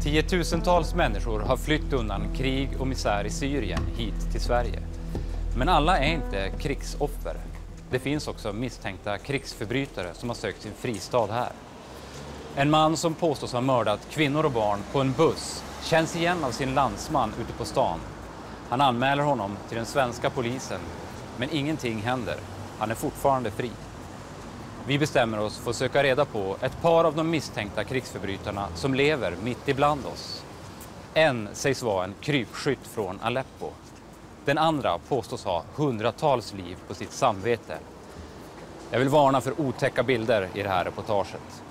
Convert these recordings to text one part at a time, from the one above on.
Tiotusentals människor har flytt undan krig och misär i Syrien hit till Sverige. Men alla är inte krigsoffer. Det finns också misstänkta krigsförbrytare som har sökt sin fristad här. En man som påstås ha mördat kvinnor och barn på en buss känns igen av sin landsman ute på stan. Han anmäler honom till den svenska polisen, men ingenting händer. Han är fortfarande fri. Vi bestämmer oss för att söka reda på ett par av de misstänkta krigsförbrytarna som lever mitt ibland oss. En sägs vara en krypskytt från Aleppo. Den andra påstås ha hundratals liv på sitt samvete. Jag vill varna för otäcka bilder i det här reportaget.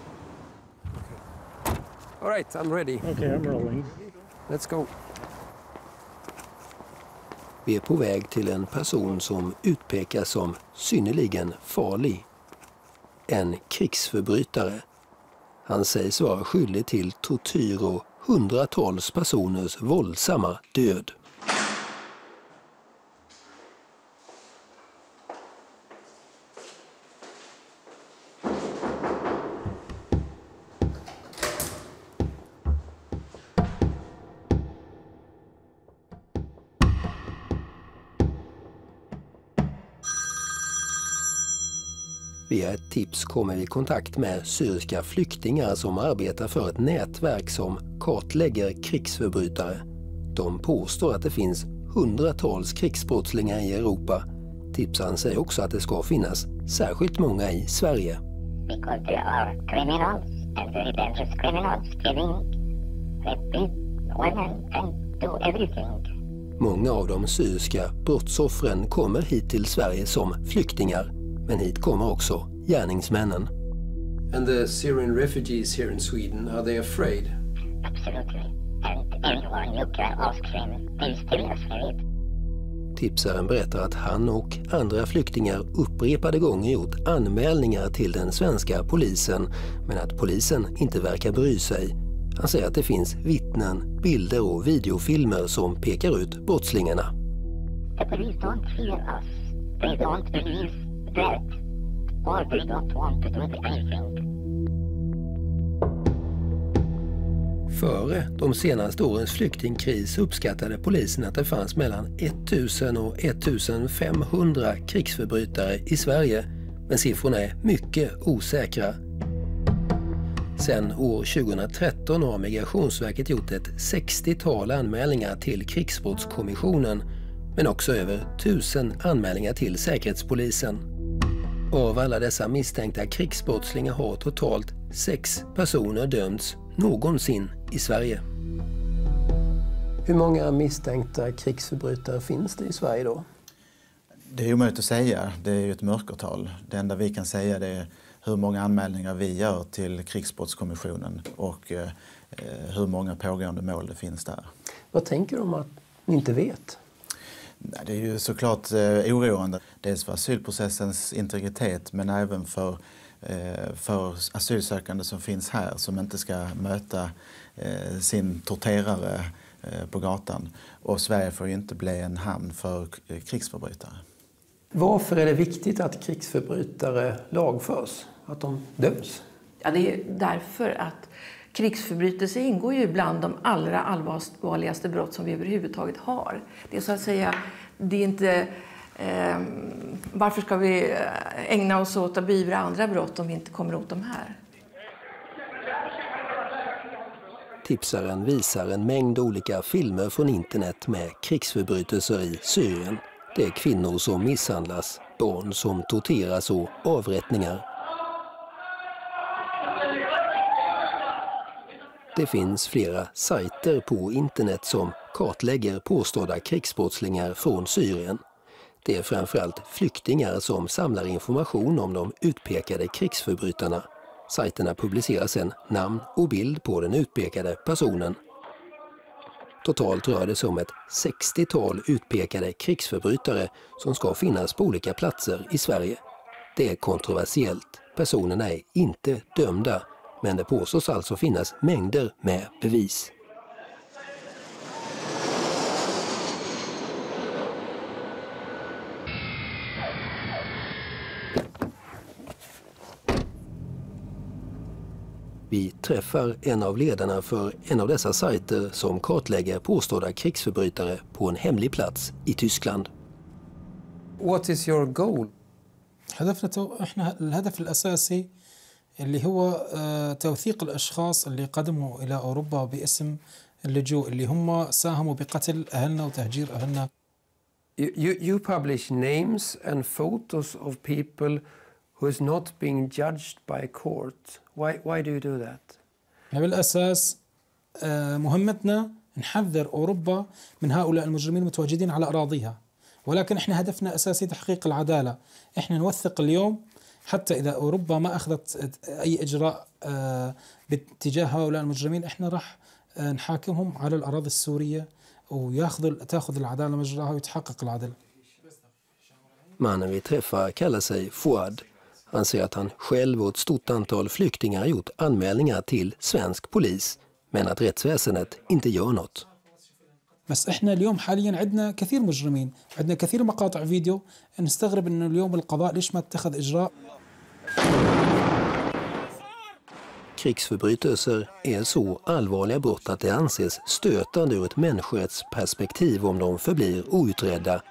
All right, I'm ready. Okay, I'm rolling. Let's go. Vi är på väg till en person som utpekas som synnerligen farlig. En krigsförbrytare. Han sägs vara skyldig till tortyr och hundratals personers våldsamma död. Via ett tips kommer vi i kontakt med syriska flyktingar som arbetar för ett nätverk som kartlägger krigsförbrytare. De påstår att det finns hundratals krigsbrottslingar i Europa. Tipsaren säger också att det ska finnas särskilt många i Sverige. Because they are criminals and very dangerous criminals, killing, raping, women and do everything. Många av de syriska brottsoffren kommer hit till Sverige som flyktingar. Men hit kommer också gärningsmännen. And the Syrian refugees here in Sweden, are they afraid? Absolutely. And anyone you can ask him, he's still afraid. Tipsaren berättar att han och andra flyktingar upprepade gånger gjort anmälningar till den svenska polisen, men att polisen inte verkar bry sig. Han säger att det finns vittnen, bilder och videofilmer som pekar ut brottslingarna. The police don't fear us. They don't believe that, or they don't want to do anything. Före de senaste årens flyktingkris uppskattade polisen att det fanns mellan 1000 och 1500 krigsförbrytare i Sverige, men siffrorna är mycket osäkra. Sedan år 2013 har Migrationsverket gjort ett 60-tal anmälningar till Krigsbrottskommissionen, men också över 1000 anmälningar till Säkerhetspolisen. Av alla dessa misstänkta krigsbrottslingar har totalt 6 personer dömts någonsin i Sverige. Hur många misstänkta krigsförbrytare finns det i Sverige då? Det är omöjligt att säga, det är ju ett mörkertal. Det enda vi kan säga det är hur många anmälningar vi gör till Krigsbrottskommissionen och hur många pågående mål det finns där. Vad tänker du om att ni inte vet? Det är ju såklart oroande. Dels för asylprocessens integritet men även för asylsökande som finns här som inte ska möta sin torterare på gatan. Och Sverige får ju inte bli en hamn för krigsförbrytare. Varför är det viktigt att krigsförbrytare lagförs? Att de döms? Ja, det är därför att krigsförbrytelse ingår ju bland de allra allvarligaste brott som vi överhuvudtaget har. Det är så att säga, det är inte... varför ska vi ägna oss åt att beivra andra brott om vi inte kommer åt de här? Tipsaren visar en mängd olika filmer från internet med krigsförbrytelser i Syrien. Det är kvinnor som misshandlas, barn som torteras och avrättningar. Det finns flera sajter på internet som kartlägger påstådda krigsbrottslingar från Syrien. Det är framförallt flyktingar som samlar information om de utpekade krigsförbrytarna. Sajterna publicerar sedan namn och bild på den utpekade personen. Totalt rör det sig om ett 60-tal utpekade krigsförbrytare som ska finnas på olika platser i Sverige. Det är kontroversiellt. Personerna är inte dömda, men det påstås alltså finnas mängder med bevis. Vi träffar en av ledarna för en av dessa sajter som kartlägger påstådda krigsförbrytare på en hemlig plats i Tyskland. What is your goal? احنا الهدف الأساسي اللي هو توثيق الأشخاص اللي قدموا إلى أوروبا باسم اللجوء اللي هم ساهموا بقتل أهلنا وتهجير أهلنا. You publish names and photos of people who is not being judged by court. Why do you do that? بالأساس مهمتنا نحذر أوروبا من هؤلاء المجرمين المتواجدين على أراضيها، ولكن احنا هدفنا أساسي تحقيق العدالة. احنا نوثق اليوم حتى إذا أوروبا ما أخذت أي إجراء باتجاه هؤلاء المجرمين احنا راح نحاكمهم على الأراضي السورية وتأخذ العدالة مجراها ويتحقق العدل. Mannen vi träffar kallar sig Fouad. Han säger att han själv och ett stort antal flyktingar gjort anmälningar till svensk polis, men att rättsväsendet inte gör något. بس احنا اليوم حاليا عندنا كثير مجرمين، عندنا كثير مقاطع فيديو، نستغرب انه اليوم القضاء ليش ما اتخذ اجراء. Krigsförbrytelser är så allvarliga brott att det anses stötande ur ett människorättsperspektiv om de förblir outredda,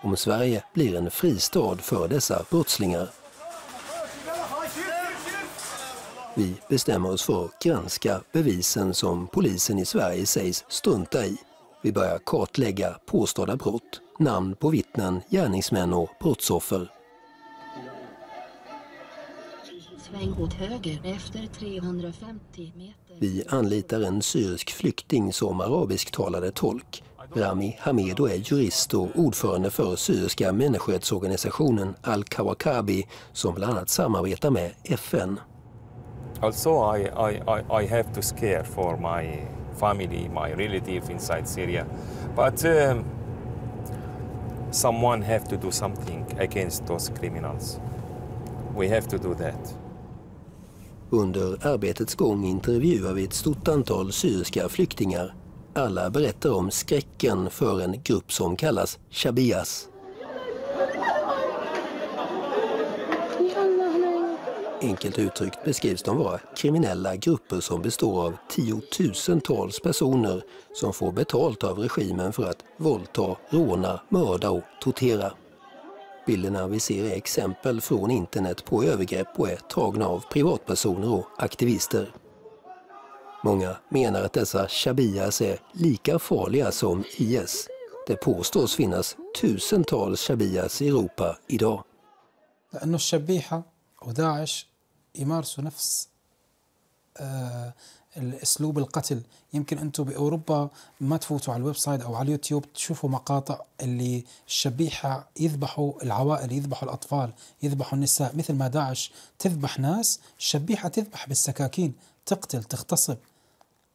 om Sverige blir en fristad för dessa brottslingar. Vi bestämmer oss för att granska bevisen som polisen i Sverige sägs strunta i. Vi börjar kartlägga påstådda brott, namn på vittnen, gärningsmän och brottsoffer. Sväng åt höger efter 350 meter. Vi anlitar en syrisk flykting som arabisktalade tolk. Rami Hamedo är jurist och ordförande för syriska människorättsorganisationen Al-Kawakabi som bland annat samarbetar med FN. Also, I have to scare for my family, my relative inside Syria. But someone have to do something against those criminals. We have to do that. Under arbetets gång intervjuar vi ett stort antal syriska flyktingar. Alla berättar om skräcken för en grupp som kallas Shabias. Enkelt uttryckt beskrivs de vara kriminella grupper som består av tiotusentals personer som får betalt av regimen för att våldta, råna, mörda och tortera. Bilderna vi ser är exempel från internet på övergrepp och är tagna av privatpersoner och aktivister. Många menar att dessa shabias är lika farliga som IS. Det påstås finnas tusentals shabias i Europa idag. لأنه الشبيحة وداعش يمارسوا نفس الأسلوب القتل. يمكن أنتم بأوروبا ما تفوتوا على الويب سايت أو على اليوتيوب تشوفوا مقاطع اللي الشبيحة يذبحوا العوائل، يذبحوا الأطفال، يذبحوا النساء، مثل ما داعش تذبح ناس، الشبيحة تذبح بالسكاكين، تقتل، تغتصب.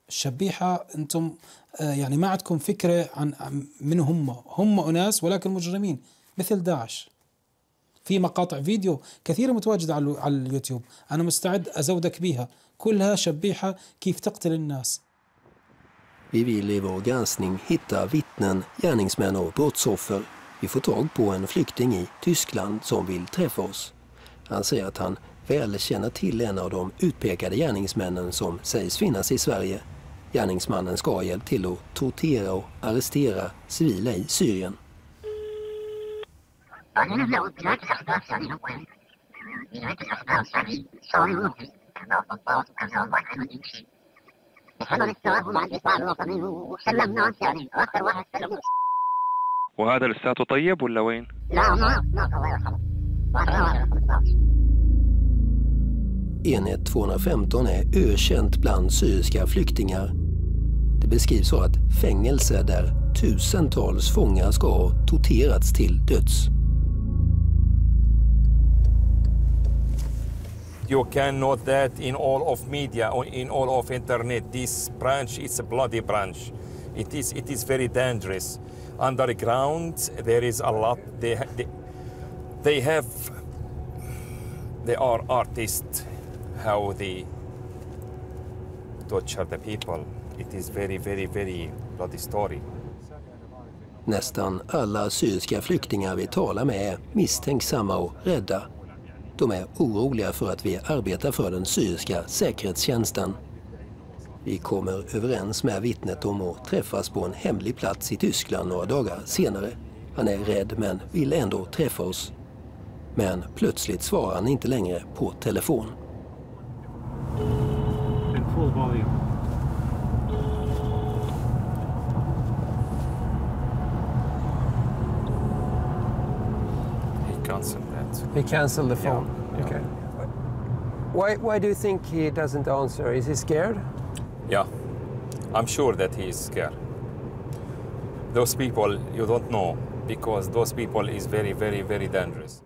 الشبيحة أنتم يعني ما عندكم فكرة عن من هم أناس ولكن مجرمين مثل داعش. في مقاطع فيديو كثيرة متواجدة على اليوتيوب، أنا مستعد أزودك بيها، كلها شبيحة كيف تقتل الناس. Vi vill i vår granskning hitta vittnen, gärningsmän och brottsoffer. Vi får tag på en flykting i Tyskland som vill träffa oss. Han säger att han väl känner till en av de utpekade gärningsmännen som sägs finnas i Sverige. Gärningsmannen ska ha hjälpt till att tortera och arrestera civila i Syrien. وهذا لساته طيب ولا وين؟ لا ما طلع. Enhet 215 är ökänt bland syriska flyktingar. Det beskrivs så att fängelse där tusentals fångar ska ha torterats till döds. You can note that in all of media or in all of internet, this branch is a bloody branch. It is very dangerous. Underground there is a lot. They are artists how they torture the people. It is very, very, very bloody story. Nästan alla syriska flyktingar vi talar med är misstänksamma och rädda. De är oroliga för att vi arbetar för den syriska säkerhetstjänsten. Vi kommer överens med vittnet om att träffas på en hemlig plats i Tyskland några dagar senare. Han är rädd men vill ändå träffa oss. Men plötsligt svarar han inte längre på telefon. He cancelled the phone. Yeah. Okay. Why do you think he doesn't answer? Is he scared? Yeah, I'm sure that he is scared. Those people you don't know, because those people is very, very, very dangerous.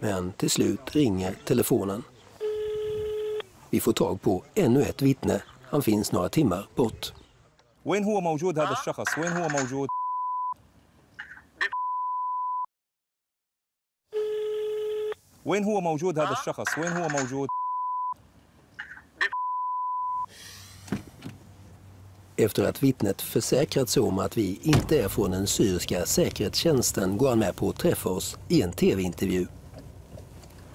Men till slut ringer telefonen. Vi får tag på ännu ett vittne. Han finns några timmar bort. وين هو موجود هذا الشخص؟ وين هو موجود؟ وين هو موجود هذا الشخص؟ وين هو موجود؟ Efter att vittnet försäkrat sig om att vi inte är från den syriska säkerhetstjänsten går han med på att träffa oss i en tv-intervju.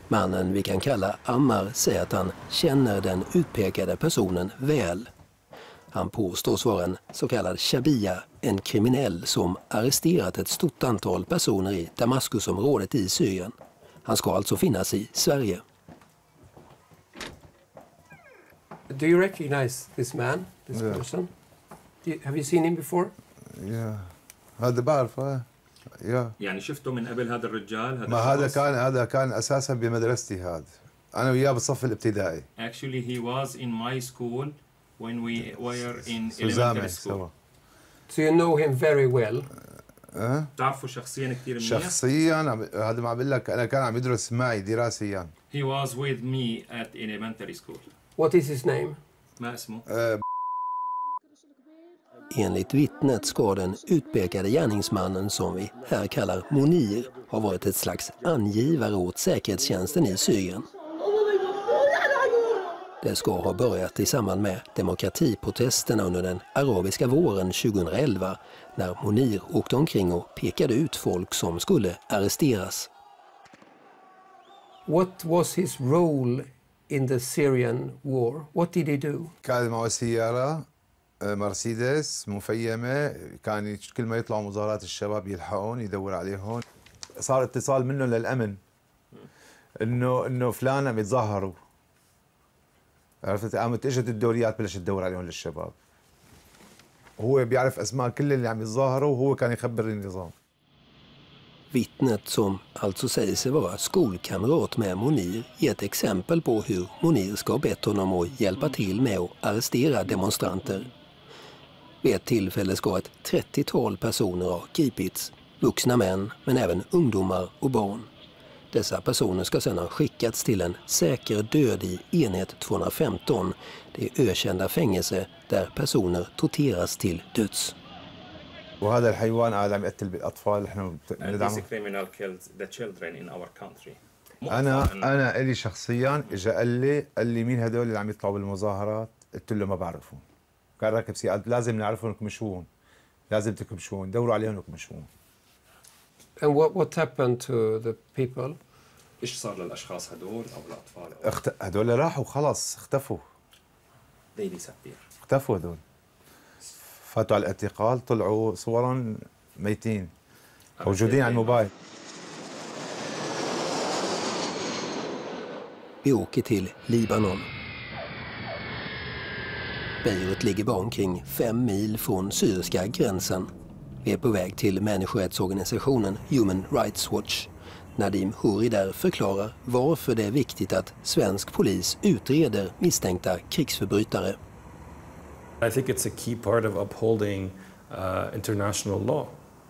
Mannen vi kan kalla Ammar säger att han känner den utpekade personen väl. Han påstås vara en så kallad Shabia, en kriminell som arresterat ett stort antal personer i Damaskusområdet i Syrien. Han ska alltså finnas i Sverige. Do you recognize this man, this person? Have you seen him before? Yeah. هذا بعرفه. يعني شفته من قبل هذا الرجال ما هذا كان اساسا بمدرستي هذا. انا وياه بالصف الابتدائي. Actually he was in my school when we were in elementary school. So you know him very well. تعرفه شخصيا كثير منيح؟ شخصيا هذا ما بقول لك انا كان عم يدرس معي دراسيا. He was with me at elementary school. What is his name? ما اسمه؟ Enligt vittnet ska den utpekade gärningsmannen som vi här kallar Monir ha varit ett slags angivare åt säkerhetstjänsten i Syrien. Det ska ha börjat i samband med demokratiprotesterna under den arabiska våren 2011 när Monir åkte omkring och pekade ut folk som skulle arresteras. What was his role in the Syrian war? What did he do? كان معه سيارة مرسيدس مفيمة، كان كل ما يطلعوا مظاهرات الشباب يلحقون يدور عليهم. صار اتصال منه للأمن إنه فلان عم يتظاهروا. عرفت؟ قامت اجت الدوريات بلشت تدور عليهم للشباب. هو بيعرف اسماء كل اللي عم يتظاهروا وهو كان يخبر النظام. Vittnet som alltså säger sig vara skolkamrat med Monir ger ett exempel på hur Monir ska ha bett honom att hjälpa till med att arrestera demonstranter. Vid ett tillfälle ska ett 30-tal personer ha gripits, vuxna män men även ungdomar och barn. Dessa personer ska sedan ha skickats till en säker död i enhet 215, det ökända fängelse där personer torteras till döds. وهذا الحيوان قاعد عم يقتل بالاطفال احنا This criminal killed the children in our country. انا الي شخصيا اجى قال لي مين هدول اللي عم يطلعوا بالمظاهرات؟ قلت له ما بعرفهم. كان راكب سيارة لازم نعرفهم وكمشوهم. لازم تكمشوهم، دوروا عليهم وكمشوهم. And what happened to the people? ايش صار للاشخاص هدول او الاطفال؟ هدول راحوا خلص اختفوا. They disappeared. اختفوا هدول. فاتوا على الاعتقال، طلعوا صورا ميتين موجودين على الموبايل. Vi åker till Libanon. Beirut ligger bara omkring 5 mil från syriska gränsen. Vi är på väg till människorättsorganisationen Human Rights Watch. Nadim Houri där förklarar varför det är viktigt att svensk polis utreder misstänkta krigsförbrytare. I think it's a key part of upholding international law.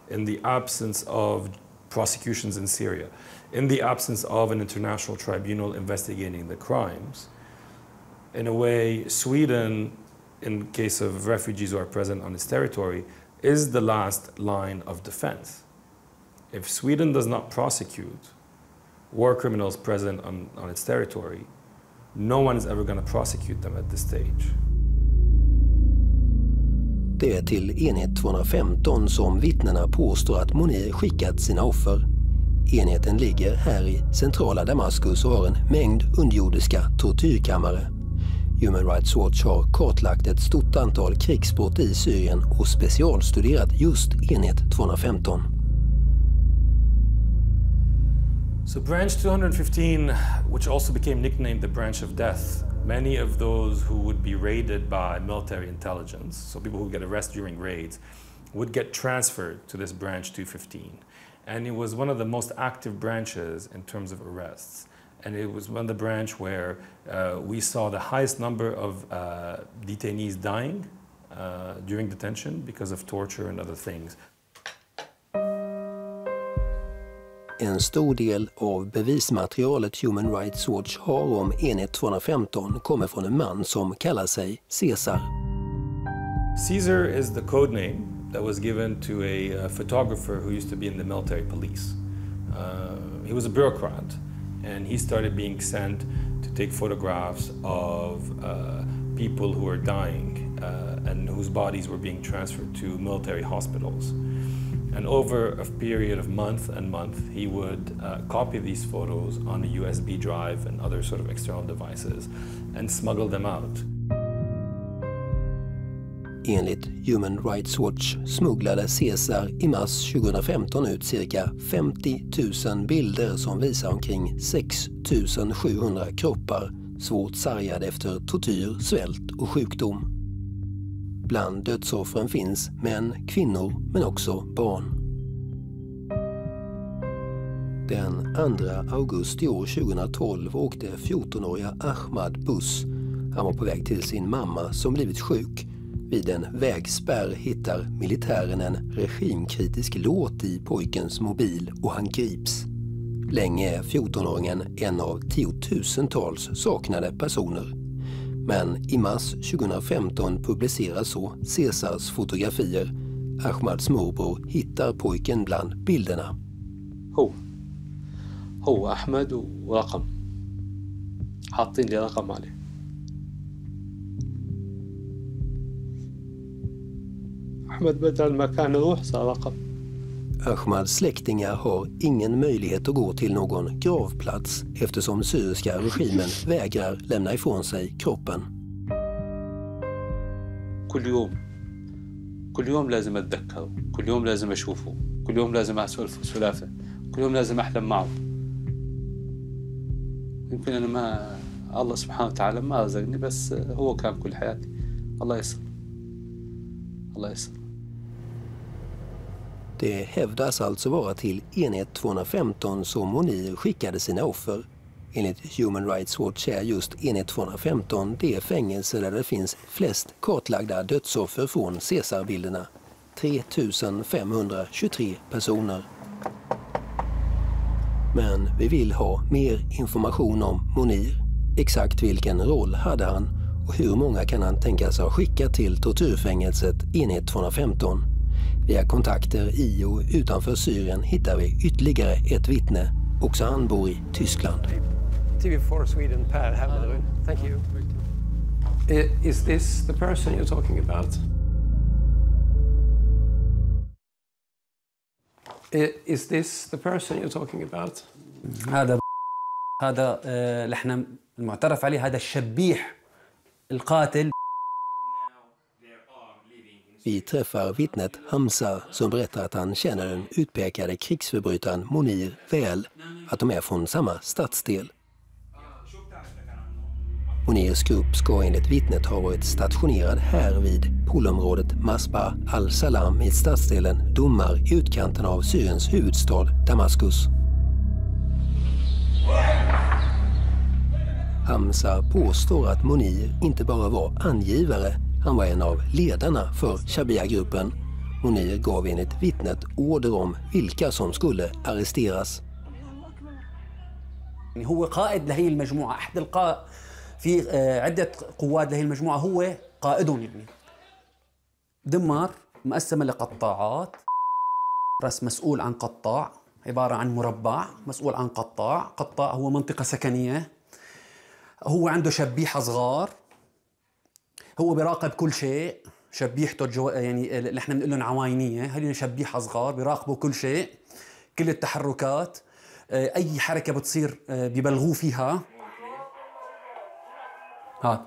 In the absence of prosecutions in Syria, in the absence of an international tribunal investigating the crimes, in a way, Sweden, in case of refugees who are present on its territory, is the last line of defense. If Sweden does not prosecute war criminals present on its territory, no one is ever going to prosecute them at this stage. Det är till enhet 215 som vittnena påstår att Monir skickat sina offer. Enheten ligger här i centrala Damaskus och har en mängd underjordiska tortyrkammare. Human Rights Watch har kartlagt ett stort antal krigsbrott i Syrien och specialstuderat just enhet 215. So branch 215, which also became nicknamed the branch of death, many of those who would be raided by military intelligence, so people who get arrested during raids, would get transferred to this branch 215. And it was one of the most active branches in terms of arrests. And it was one of the branch where we saw the highest number of detainees dying during detention because of torture and other things. En stor del av bevismaterialet Human Rights Watch har om enhet 215 kommer från en man som kallar sig Caesar. Caesar is the code name that was given to a photographer who used to be in the military police. He was a bureaucrat, and he started being sent to take photographs of people who were dying and whose bodies were being transferred to military hospitals. And over a period of month, he would copy these photos on a USB drive and other sort of external devices and smuggle them out. Enligt Human Rights Watch smugglade Caesar i mars 2015 ut cirka 50 000 bilder som visar omkring 6 700 kroppar svårt sargade efter tortyr, svält och sjukdom. Bland dödsoffren finns män, kvinnor men också barn. Den 2 augusti år 2012 åkte 14-åriga Ahmad buss. Han var på väg till sin mamma som blivit sjuk. Vid en vägspärr hittar militären en regimkritisk låt i pojkens mobil och han grips. Länge är 14-åringen en av tiotusentals saknade personer. Men i mars 2015 publiceras så Caesars fotografier. Ahmads morbror hittar pojken bland bilderna. هو أحمد ورقم حاطين لي رقم عليه. أحمد بدل ما كان يروح صار رقم. Ahmads släktingar har ingen möjlighet att gå till någon gravplats eftersom syriska regimen vägrar lämna ifrån sig kroppen. كل يوم لازم أتذكره، كل يوم لازم أشوفه، كل يوم لازم أسولف سلافة، كل يوم لازم أحلم معه. يمكن أنا ما الله سبحانه وتعالى ما رزقني بس هو كان كل حياتي. الله يسر. الله يسر. Det hävdas alltså vara till enhet 215 som Monir skickade sina offer. Enligt Human Rights Watch är just enhet 215 det fängelse där det finns flest kartlagda dödsoffer från Caesarbilderna. 3523 personer. Men vi vill ha mer information om Monir. Exakt vilken roll hade han och hur många kan han tänkas ha skickat till tortyrfängelset enhet 215? Via kontakter i och utanför Syrien hittar vi ytterligare ett vittne. Också han bor i Tyskland. TV4 Sweden, Per Hammerlund. Thank you. Is this the person you're talking about? Is this the person you're talking about? هذا اللي احنا المعترف عليه هذا الشبيح القاتل. Vi träffar vittnet Hamza som berättar att han känner den utpekade krigsförbrytaren Monir väl, att de är från samma stadsdel. Monirs grupp ska enligt vittnet ha varit stationerad här vid polområdet Masba al-Salam i stadsdelen Domar i utkanten av Syriens huvudstad Damaskus. Hamza påstår att Monir inte bara var angivare, han var en av ledarna för Shabia-gruppen. Monir gav enligt vittnet order om vilka som skulle arresteras. هو قائد لهي المجموعة أحد في عدة قوات لهي المجموعة هو قائدهم يعني. دمار مقسمة لقطاعات. رأس مسؤول عن قطاع عبارة عن مربع مسؤول عن قطاع هو منطقة سكنية. هو عنده شبيحة صغار. هو بيراقب كل شيء. شبيحته يعني اللي احنا بنقول لهم عواينية، هذول شبيحة صغار بيراقبوا كل شيء، كل التحركات. اي حركه بتصير ببلغوه فيها. ها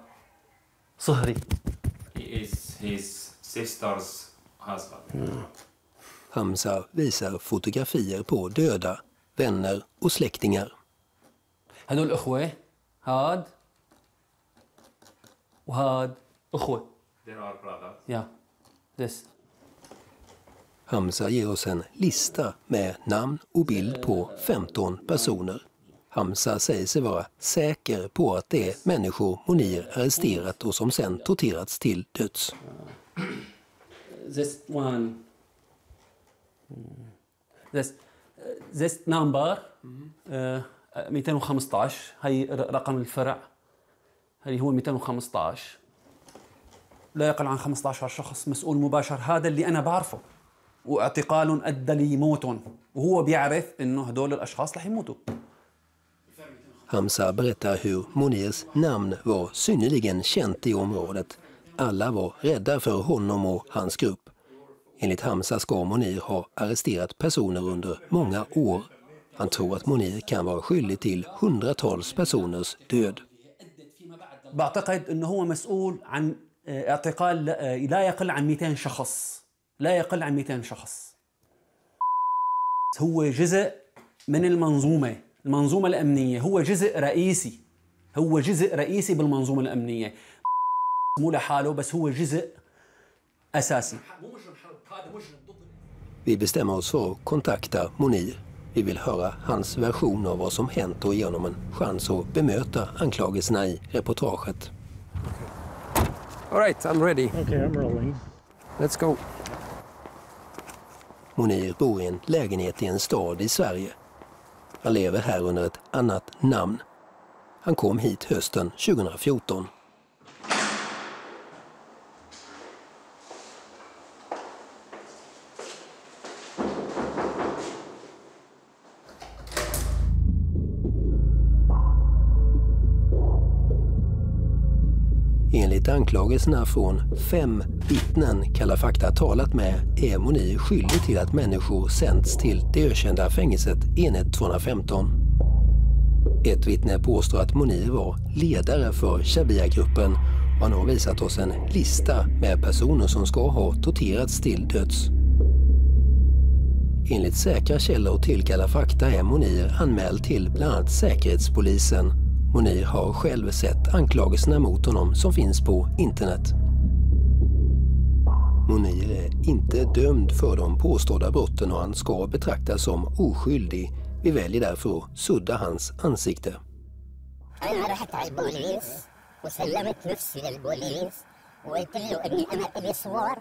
صهري. He is his sister's husband. Hamza visar fotografier på döda, vänner och släktingar. هدول اخوه، هاد وهاد اخوه. There are brothers. Yeah. This. Hamza ger oss en lista med namn och bild på 15 personer. Hamza säger sig vara säker på att det är människor Monir arresterat och som sen torterats till döds. This one. This number 215. هي رقم الفرع. هي هو 215. لا يقل عن 15 شخص مسؤول مباشر، هذا اللي أنا بعرفه، واعتقال أدى لموتهم، وهو بيعرف إنه هدول الأشخاص رح يموتوا. Hamza berättar hur Monirs namn var synnerligen känt i området. Alla var rädda för honom och hans grupp. Enligt Hamza ska Monir ha arresterat personer under många år. Han tror att Monir kan vara skyldig till hundratals personers död. بعتقد إنه هو مسؤول عن اعتقال لا يقل عن 200 شخص، لا يقل عن 200 شخص. هو جزء من المنظومة الأمنية، هو جزء رئيسي، هو جزء رئيسي بالمنظومة الأمنية، مو لحاله بس هو جزء أساسي. Vi bestämmer oss för att kontakta Monir. Vi vill höra hans version av vad som hänt och ge honom en chans att bemöta anklagelserna i reportaget. All right, I'm ready. Okay, I'm rolling. Let's go. Monir bor i en lägenhet i en stad i Sverige. Han lever här under ett annat namn. Han kom hit hösten 2014. Enligt anklagelserna från 5 vittnen Kalla fakta talat med är Monir skyldig till att människor sänds till det ökända fängelset enhet 215. Ett vittne påstår att Monir var ledare för Shabia-gruppen och han har visat oss en lista med personer som ska ha torterats till döds. Enligt säkra källor till Kalla fakta är Monir anmäld till bland annat Säkerhetspolisen. Monir har själv sett anklagelserna mot honom som finns på internet. Monir är inte dömd för de påstådda brotten och han ska betraktas som oskyldig. Vi väljer därför att sudda hans ansikte. أنا رحت على البوليس وسلمت نفسي للبوليس وقلت له إني أنا لي صور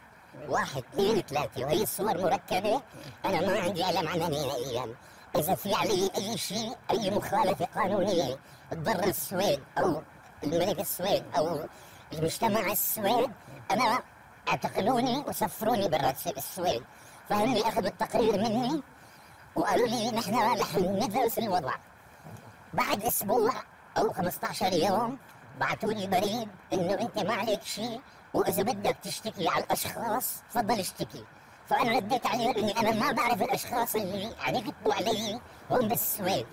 1 2 3 وهي الصور مركبة. أنا ما عندي ألم على نهائيا. إذا في علي أي شيء أي مخالفة قانونية تضر السويد أو الملك السويد أو المجتمع السويد أنا اعتقلوني وسفروني برا السويد. فهمني أخذوا التقرير مني وقالوا لي نحن رح ندرس الوضع. بعد أسبوع أو 15 يوم بعثوا لي بريد إنه أنت ما عليك شيء وإذا بدك تشتكي على الأشخاص تفضل اشتكي. فأنا رديت عليه إني أنا ما بعرف الأشخاص اللي عرفتوا علي هم بالسويد.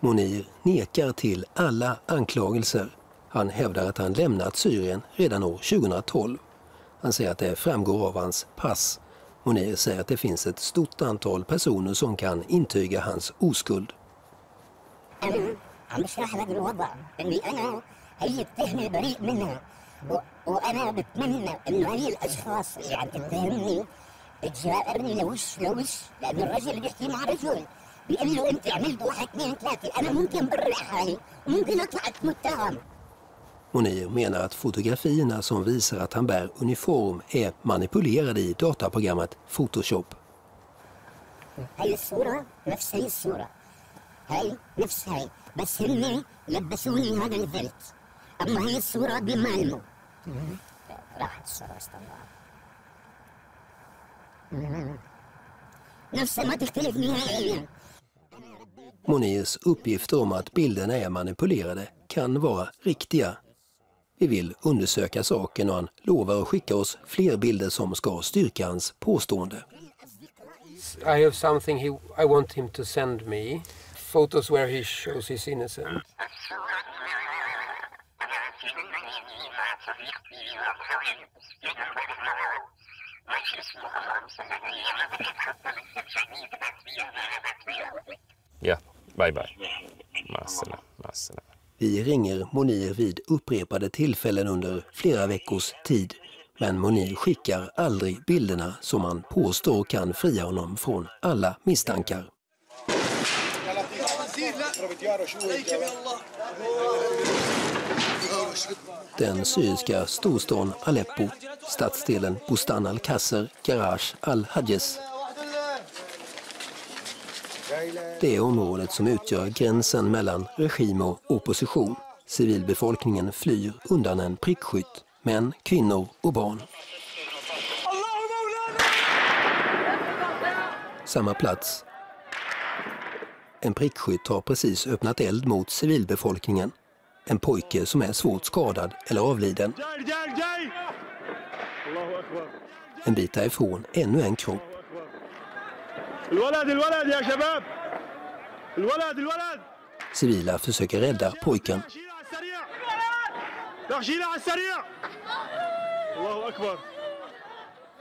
Monir nekar till alla anklagelser. Han hävdar att han lämnat Syrien redan år 2012. Han säger att det framgår av hans pass. Monir säger att det finns ett stort antal personer som kan intyga hans oskuld. أنا عم بشرح لك الوضع إني أنا هي التهمة بريء منها وأنا بتمنى إنه هي الأشخاص اللي عم تتهمني تجارني لوش لأن الرجل بيحكي مع رجل بيقول له أنت عملت 1 2 3. أنا ممكن برئ حالي وممكن أطلع متهم. Monir menar att fotografierna som visar att han bär uniform är manipulerade i dataprogrammet Photoshop. هاي الصورة نفس هاي الصورة. هاي نفس هاي بس هن لبسوني هذا الفلت. أما هي الصورة بمالمو. راحت الصورة استمرار. نفسها ما تختلف نهائيا. Monirs uppgifter om att bilderna är manipulerade kan vara riktiga. Vi vill undersöka saken och han lovar att skicka oss fler bilder som ska styrka hans påstående. I have something I want him to send me. photos where he shows he's innocent. Yeah, bye bye. Massana. Vi ringer Monir vid upprepade tillfällen under flera veckors tid. Men Monir skickar aldrig bilderna som han påstår kan fria honom från alla misstankar. Den syriska storstaden Aleppo, stadsdelen Bustan al-Qasr, Garage al-Hadjes. Det är området som utgör gränsen mellan regim och opposition. Civilbefolkningen flyr undan en prickskytt, män, kvinnor och barn. Samma plats. En prickskytt har precis öppnat eld mot civilbefolkningen. En pojke som är svårt skadad eller avliden. En bit därifrån ännu en kropp. Civila försöker rädda pojken.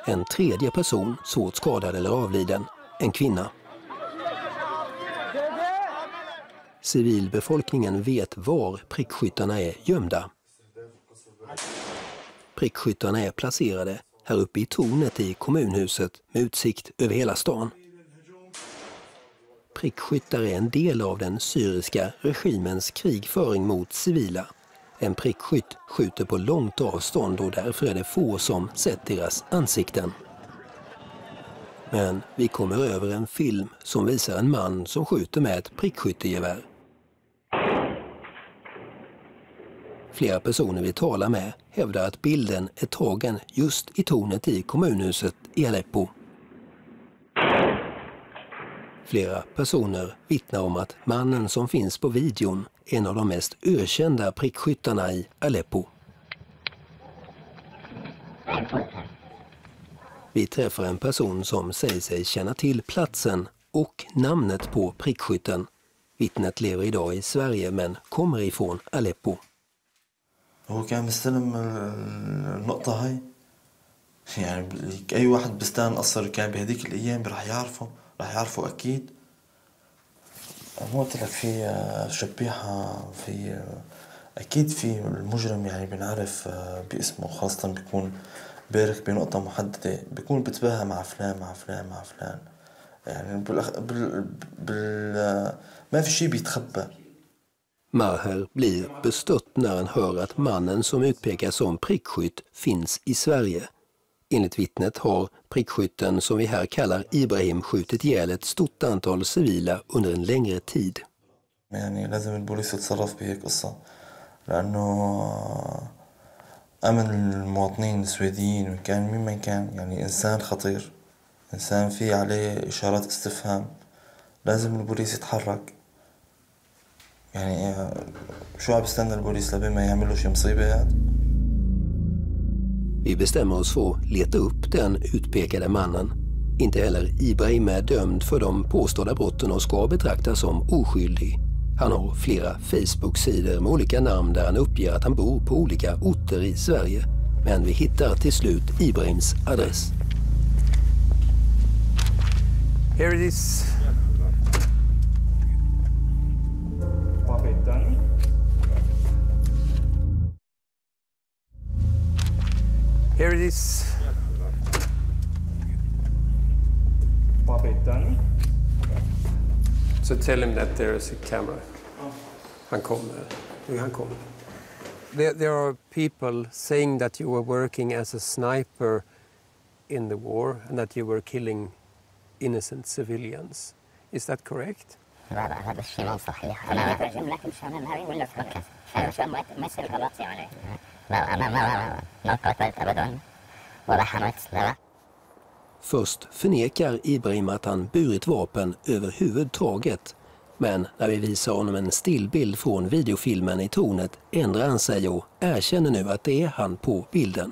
En tredje person svårt skadad eller avliden. En kvinna. Civilbefolkningen vet var prickskyttarna är gömda. Prickskyttarna är placerade här uppe i tornet i kommunhuset med utsikt över hela stan. Prickskyttar är en del av den syriska regimens krigföring mot civila. En prickskytt skjuter på långt avstånd och därför är det få som sett deras ansikten. Men vi kommer över en film som visar en man som skjuter med ett prickskyttegevär. Flera personer vi talar med hävdar att bilden är tagen just i tornet i kommunhuset i Aleppo. Flera personer vittnar om att mannen som finns på videon är en av de mest ökända prickskyttarna i Aleppo. Vi träffar en person som säger sig känna till platsen och namnet på prickskytten. Vittnet lever idag i Sverige men kommer ifrån Aleppo. هو كان بيستلم النقطة هاي يعني أي واحد بستان قصر كان بهديك الأيام راح يعرفه أكيد. مو قلت لك في شبيحة في أكيد في المجرم يعني بنعرف باسمه خاصة بيكون بارك بنقطة محددة بيكون بتباهى مع فلان يعني ما في شيء بيتخبى. Maher blir bestött när han hör att mannen som utpekas som prickskytt finns i Sverige. Enligt vittnet har prickskytten som vi här kallar Ibrahim skjutit ihjäl ett stort antal civila under en längre tid. يعني لازم البوليس يتصرف بهيك قصة لأنه أمن المواطنين السويديين كان ممن كان يعني إنسان خطير إنسان فيه عليه إشارات استفهام لازم البوليس يتحرك. يعني شو عم بستنى البوليس لبين ما يعملوا شي مصيبة. Vi bestämmer oss för att leta upp den utpekade mannen. Inte heller Ibrahim är dömd för de påstådda brotten och ska betraktas som oskyldig. Han har flera Facebook-sidor med olika namn där han uppger att han bor på olika orter i Sverige. Men vi hittar till slut Ibrahims adress. Here it is. Here it is. So tell him that there is a camera. Han kommer. There are people saying that you were working as a sniper in the war and that you were killing innocent civilians. Is that correct? لا هذا الشيء ما صحيح. أنا لكن شامل هاي ولا فكر. أنا ما يصير غلط يعني. لا أنا ما قتلت أبدا ولا حملت لا. Först förnekar Ibrahim att han burit vapen överhuvudtaget. Men när vi visar honom en stillbild från videofilmen i tornet ändrar han sig och erkänner nu att det är han på bilden.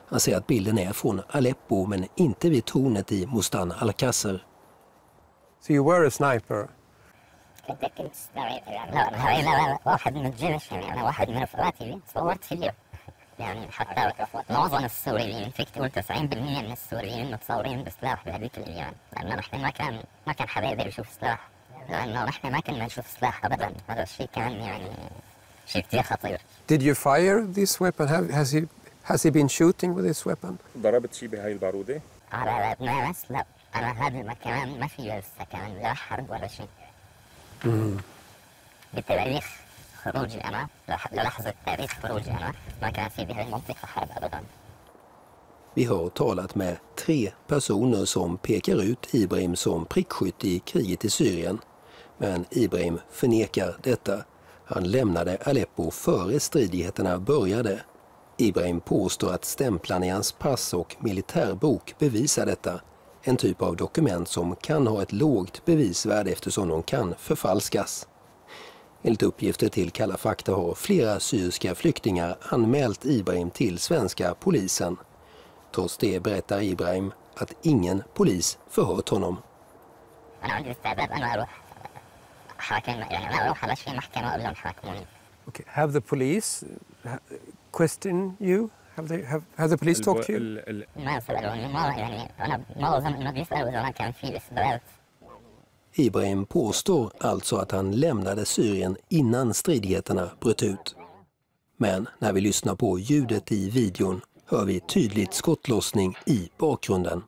Han säger att bilden är från Aleppo men inte vid tornet i Bustan al-Qasr. So you were a sniper? كنت تستوعب يعني لا واحد من الجيش يعني أنا واحد من رفقاتي صورت فيديو يعني حتى معظم السوريين فيك تقول 90% من السوريين متصورين بسلاح بهذيك الأيام لأنه نحن ما كان حدا يقدر يشوف سلاح لأنه نحن ما كنا نشوف سلاح أبدا هذا الشيء كان يعني شيء كثير خطير. Did you fire this weapon? Has he been shooting with this weapon? ضربت شيء بهاي البارودة؟ على ناس لا أنا هذا المكان ما فيه سكن لا حرب ولا شيء. بتاريخ خروجي أنا للحظة تاريخ خروجي أنا ما كان في بهاي المنطقة حرب أبدا. Vi har talat med 3 personer som pekar ut Ibrahim som prickskytt i kriget i Syrien. Men Ibrahim förnekar detta. Han lämnade Aleppo före stridigheterna började. Ibrahim påstår att stämplarna i hans pass och militärbok bevisar detta. En typ av dokument som kan ha ett lågt bevisvärde eftersom de kan förfalskas. Enligt uppgifter till Kalla fakta har flera syriska flyktingar anmält Ibrahim till svenska polisen. Trots det berättar Ibrahim att ingen polis förhört honom. Okay. Have the police questioned you? Have the police talked to you? Ibrahim påstår alltså att han lämnade Syrien innan stridigheterna bröt ut. Men när vi lyssnar på ljudet i videon hör vi tydligt skottlossning i bakgrunden.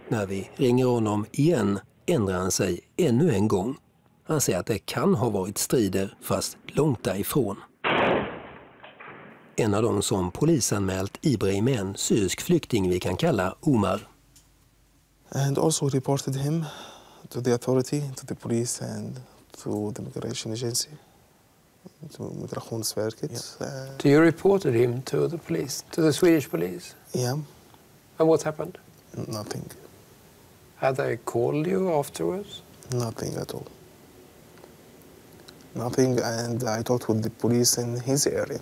När vi ringer honom igen ändrar han sig ännu en gång. Han säger att det kan ha varit strider fast långt därifrån. En av dem som polisanmält Ibrahim är en syrisk flykting vi kan kalla Omar. And also reported him to the authority, to the police and to the migration agency, to Migrationsverket. Yeah. Do you reported him to the police, to the Swedish police? Yeah. And what happened? Nothing. Had they called you afterwards? Nothing at all. Nothing, and I talked with the police in his area.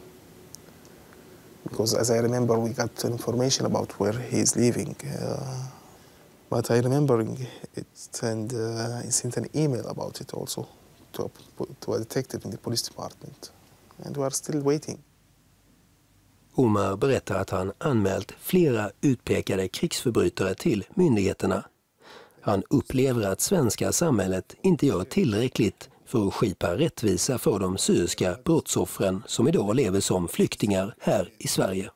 Because as I remember, we got information about where he's living. But I remember it, and I sent an email about it also to a detective in the police department. And we are still waiting. Omar berättar att han anmält flera utpekade krigsförbrytare till myndigheterna. Han upplever att svenska samhället inte gör tillräckligt för att skipa rättvisa för de syriska brottsoffren som idag lever som flyktingar här i Sverige.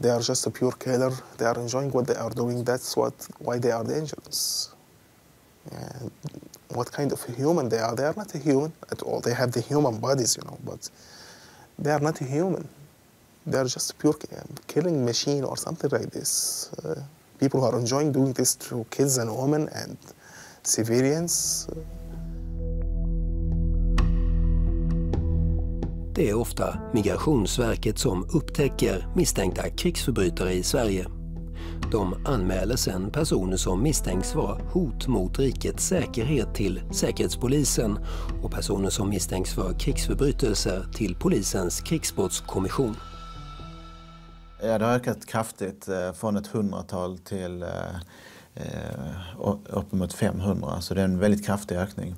They are just a pure killer. They are enjoying what they are doing. That's why they are dangerous. And what kind of human they are? They are not a human at all. They have the human bodies, you know, but they are not a human. They are just a pure killing machine or something like this. People who are enjoying doing this to kids and women and civilians. Det är ofta Migrationsverket som upptäcker misstänkta krigsförbrytare i Sverige. De anmäler sedan personer som misstänks vara hot mot rikets säkerhet till Säkerhetspolisen och personer som misstänks för krigsförbrytelser till polisens krigsbrottskommission. Ja, det har ökat kraftigt från ett 100-tal till uppemot 500, så det är en väldigt kraftig ökning.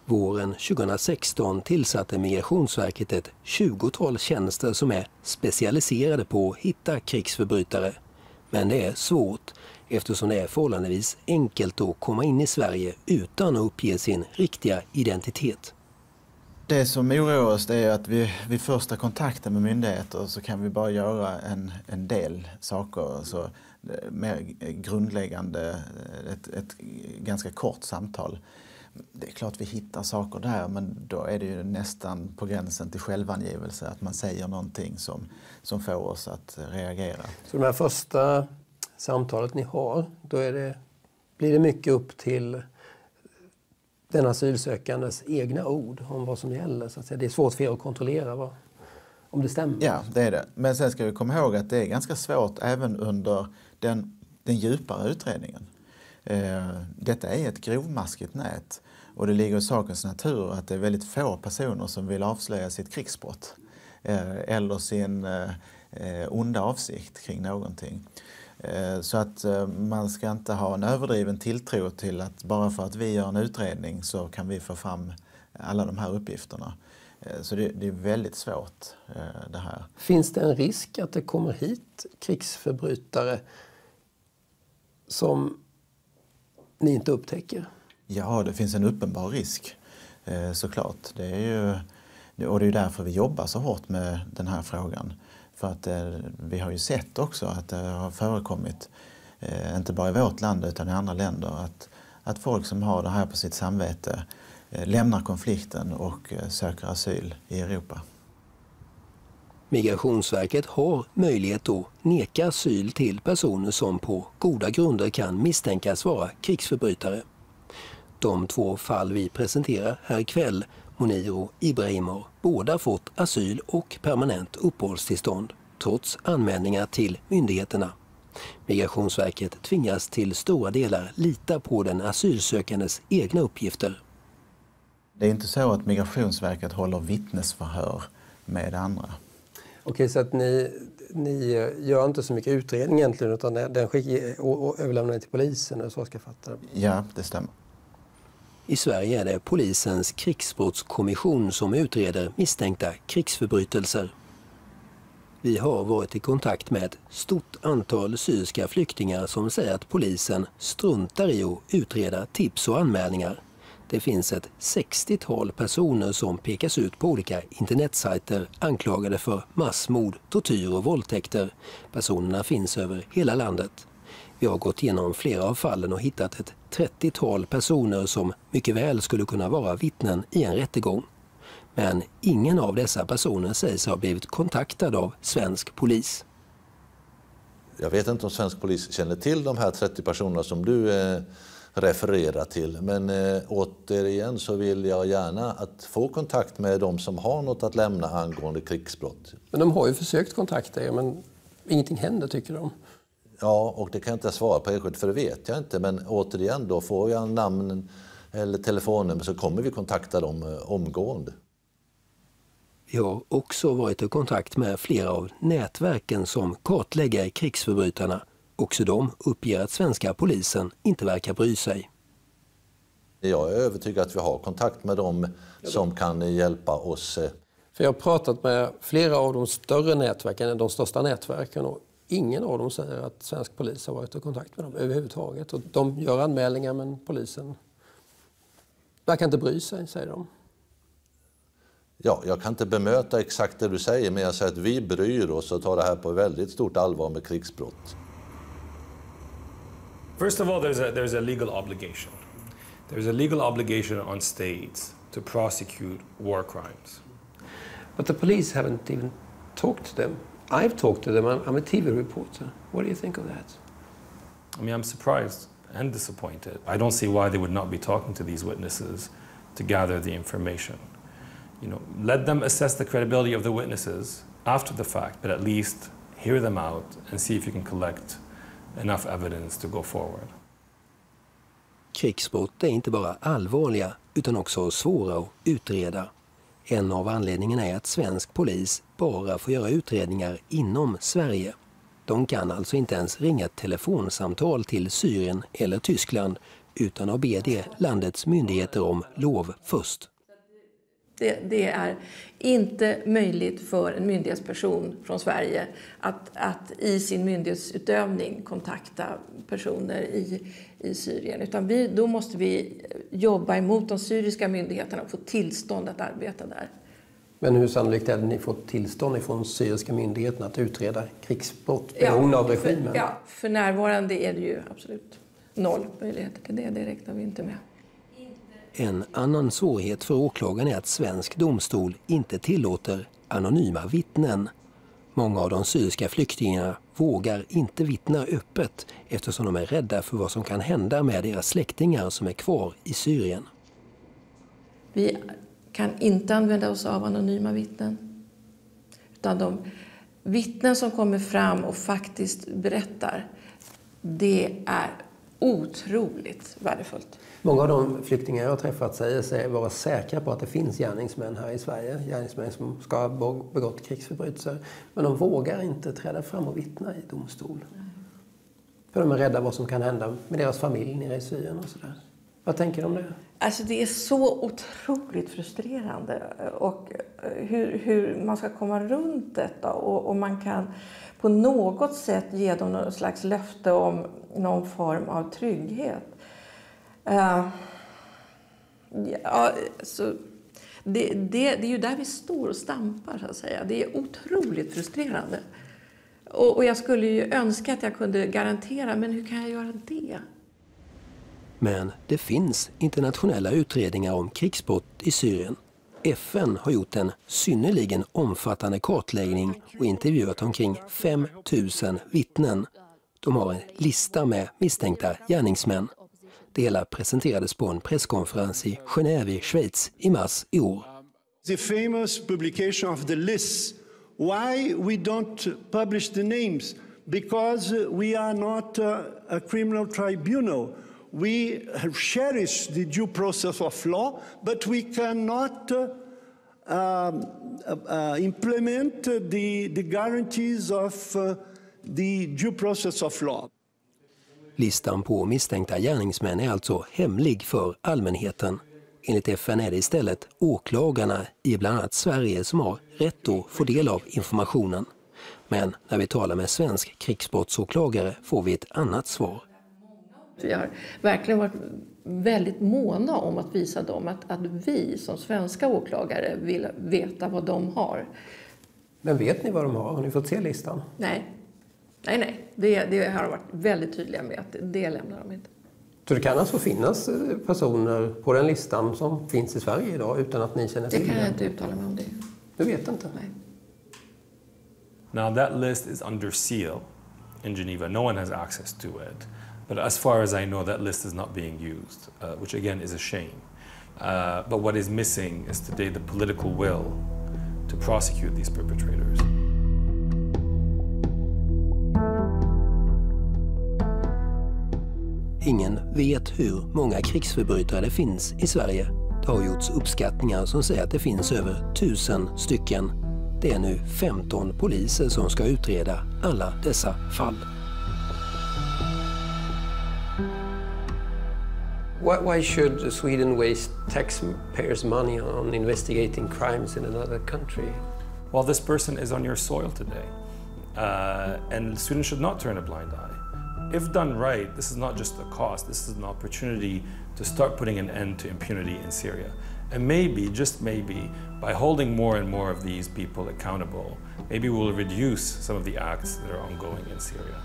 Våren 2016 tillsatte Migrationsverket ett 20-tal tjänster som är specialiserade på att hitta krigsförbrytare. Men det är svårt eftersom det är förhållandevis enkelt att komma in i Sverige utan att uppge sin riktiga identitet. Det som oroar oss är att vid första kontakten med myndigheter så kan vi bara göra en del saker. Så mer grundläggande, ett ganska kort samtal. Det är klart vi hittar saker där, men då är det ju nästan på gränsen till självangivelse att man säger någonting som får oss att reagera. Så de här första samtalet ni har, då blir det mycket upp till den asylsökandes egna ord om vad som gäller. Så att säga. Det är svårt för er att kontrollera om det stämmer. Ja, det är det. Men sen ska vi komma ihåg att det är ganska svårt även under den djupare utredningen. Detta är ett grovmaskigt nät Och det ligger i sakens natur att det är väldigt få personer som vill avslöja sitt krigsbrott eller sin onda avsikt kring någonting. Så att man ska inte ha en överdriven tilltro till att bara för att vi gör en utredning så kan vi få fram alla de här uppgifterna. Så det är väldigt svårt det här. Finns det en risk att det kommer hit krigsförbrytare som ni inte upptäcker? Ja, det finns en uppenbar risk såklart. Det är ju därför vi jobbar så hårt med den här frågan. För att vi har ju sett också att det har förekommit, inte bara i vårt land utan i andra länder, att folk som har det här på sitt samvete lämnar konflikten och söker asyl i Europa. Migrationsverket har möjlighet att neka asyl till personer som på goda grunder kan misstänkas vara krigsförbrytare. De 2 fall vi presenterar här ikväll, Monir och Ibrahim, har båda fått asyl och permanent uppehållstillstånd trots anmälningar till myndigheterna. Migrationsverket tvingas till stora delar lita på den asylsökandes egna uppgifter. Det är inte så att Migrationsverket håller vittnesförhör med andra. Okej, så att ni gör inte så mycket utredning egentligen, utan den överlämnar till polisen och så ska fatta det? Ja, det stämmer. I Sverige är det polisens krigsbrottskommission som utreder misstänkta krigsförbrytelser. Vi har varit i kontakt med ett stort antal syriska flyktingar som säger att polisen struntar i att utreda tips och anmälningar. Det finns ett 60-tal personer som pekas ut på olika internetsajter anklagade för massmord, tortyr och våldtäkter. Personerna finns över hela landet. Vi har gått igenom flera av fallen och hittat ett 30-tal personer som mycket väl skulle kunna vara vittnen i en rättegång. Men ingen av dessa personer sägs ha blivit kontaktad av svensk polis. Jag vet inte om svensk polis känner till de här 30 personerna som du refererar till. Men återigen så vill jag gärna att få kontakt med de som har något att lämna angående krigsbrott. Men de har ju försökt kontakta er, men ingenting händer tycker de. Ja, och det kan jag inte svara på enskilt för det vet jag inte. Men återigen då får jag namn eller telefonnummer så kommer vi kontakta dem omgående. Vi har också varit i kontakt med flera av nätverken som kartlägger krigsförbrytarna. Också de uppger att svenska polisen inte verkar bry sig. Jag är övertygad att vi har kontakt med dem som kan hjälpa oss. För jag har pratat med flera av de större nätverken, de största nätverken, och ingen av dem säger att svensk polis har varit i kontakt med dem överhuvudtaget. Och de gör anmälningar, men polisen verkar inte bry sig, säger de. Ja, jag kan inte bemöta exakt det du säger, men jag säger att vi bryr oss och tar det här på väldigt stort allvar med krigsbrott. First of all, there's a legal obligation. There's a legal obligation on states to prosecute war crimes. But the police haven't even talked to them. I've talked to them. I'm a TV reporter. What do you think of that? I mean, I'm surprised and disappointed. I don't see why they would not be talking to these witnesses to gather the information. You know, let them assess the credibility of the witnesses after the fact, but at least hear them out and see if you can collect enough evidence to go forward. Krigsbrott är inte bara allvarliga utan också svåra att utreda. En av anledningarna är att svensk polis bara får göra utredningar inom Sverige. De kan alltså inte ens ringa ett telefonsamtal till Syrien eller Tyskland utan att be det landets myndigheter om lov först. Det är inte möjligt för en myndighetsperson från Sverige att i sin myndighetsutövning kontakta personer i Syrien. Utan då måste vi jobba emot de syriska myndigheterna och få tillstånd att arbeta där. Men hur sannolikt är det att ni fått tillstånd från syriska myndigheterna att utreda krigsbrott beroende av regimen? För närvarande är det ju absolut 0 möjligheter till det. Det räknar vi inte med. En annan svårighet för åklagaren är att svensk domstol inte tillåter anonyma vittnen. Många av de syriska flyktingarna vågar inte vittna öppet eftersom de är rädda för vad som kan hända med deras släktingar som är kvar i Syrien. Vi kan inte använda oss av anonyma vittnen. Utan de vittnen som kommer fram och faktiskt berättar, det är otroligt värdefullt. Många av de flyktingar jag har träffat säger sig vara säkra på att det finns gärningsmän här i Sverige. Gärningsmän som ska ha begått krigsförbrytelser. Men de vågar inte träda fram och vittna i domstol. För de är rädda vad som kan hända med deras familj nere i Syrien och sådär. Vad tänker du om det? Alltså det är så otroligt frustrerande. Och hur man ska komma runt detta. Och man kan på något sätt ge dem någon slags löfte om någon form av trygghet. Så det är ju där vi står och stampar, så att säga. Det är otroligt frustrerande. Och jag skulle ju önska att jag kunde garantera, men hur kan jag göra det? Men det finns internationella utredningar om krigsbrott i Syrien. FN har gjort en synnerligen omfattande kartläggning och intervjuat omkring 5 000 vittnen. De har en lista med misstänkta gärningsmän. Det hela presenterades på en presskonferens i Genève i Schweiz i mars i år. The famous publication of the lists. Why we don't publish the names? Because we are not a criminal tribunal. We cherish the due process of law, but we cannot implement the guarantees of the due process of law. Listan på misstänkta gärningsmän är alltså hemlig för allmänheten. Enligt FN är det istället åklagarna i bland annat Sverige som har rätt att få del av informationen. Men när vi talar med svensk krigsbrottsåklagare får vi ett annat svar. Vi har verkligen varit väldigt måna om att visa dem att vi som svenska åklagare vill veta vad de har. Men vet ni vad de har? Har ni fått se listan? Nej. Det har varit väldigt tydliga med att det lämnar de inte. Så det kan alltså finnas personer på den listan som finns i Sverige idag utan att ni känner till det? Det kan jag inte uttala mig om det. Du vet inte? Nej. Now that list is under seal in Geneva. No one has access to it. But as far as I know, that list is not being used, which again is a shame. But what is missing is today the political will to prosecute these perpetrators. Ingen vet hur många krigsförbrytare det finns i Sverige. Det har gjorts uppskattningar som säger att det finns över 1000 stycken. Det är nu 15 poliser som ska utreda alla dessa fall. Why should Sweden waste taxpayers' money on investigating crimes in another country? Well, this person is on your soil today. And Sweden should not turn a blind eye. If done right, this is not just a cost, this is an opportunity to start putting an end to impunity in Syria. And maybe, just maybe, by holding more and more of these people accountable, maybe we'll reduce some of the acts that are ongoing in Syria.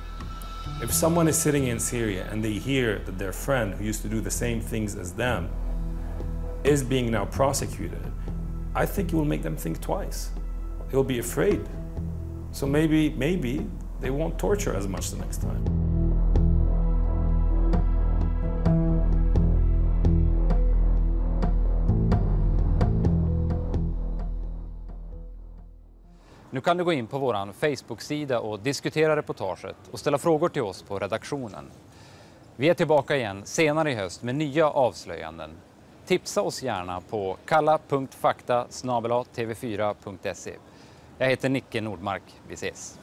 If someone is sitting in Syria and they hear that their friend who used to do the same things as them is being now prosecuted, I think it will make them think twice. They will be afraid. So maybe they won't torture as much the next time. Nu kan du gå in på vår Facebook-sida och diskutera reportaget och ställa frågor till oss på redaktionen. Vi är tillbaka igen senare i höst med nya avslöjanden. Tipsa oss gärna på kalla.fakta@tv4.se. Jag heter Nicke Nordmark. Vi ses!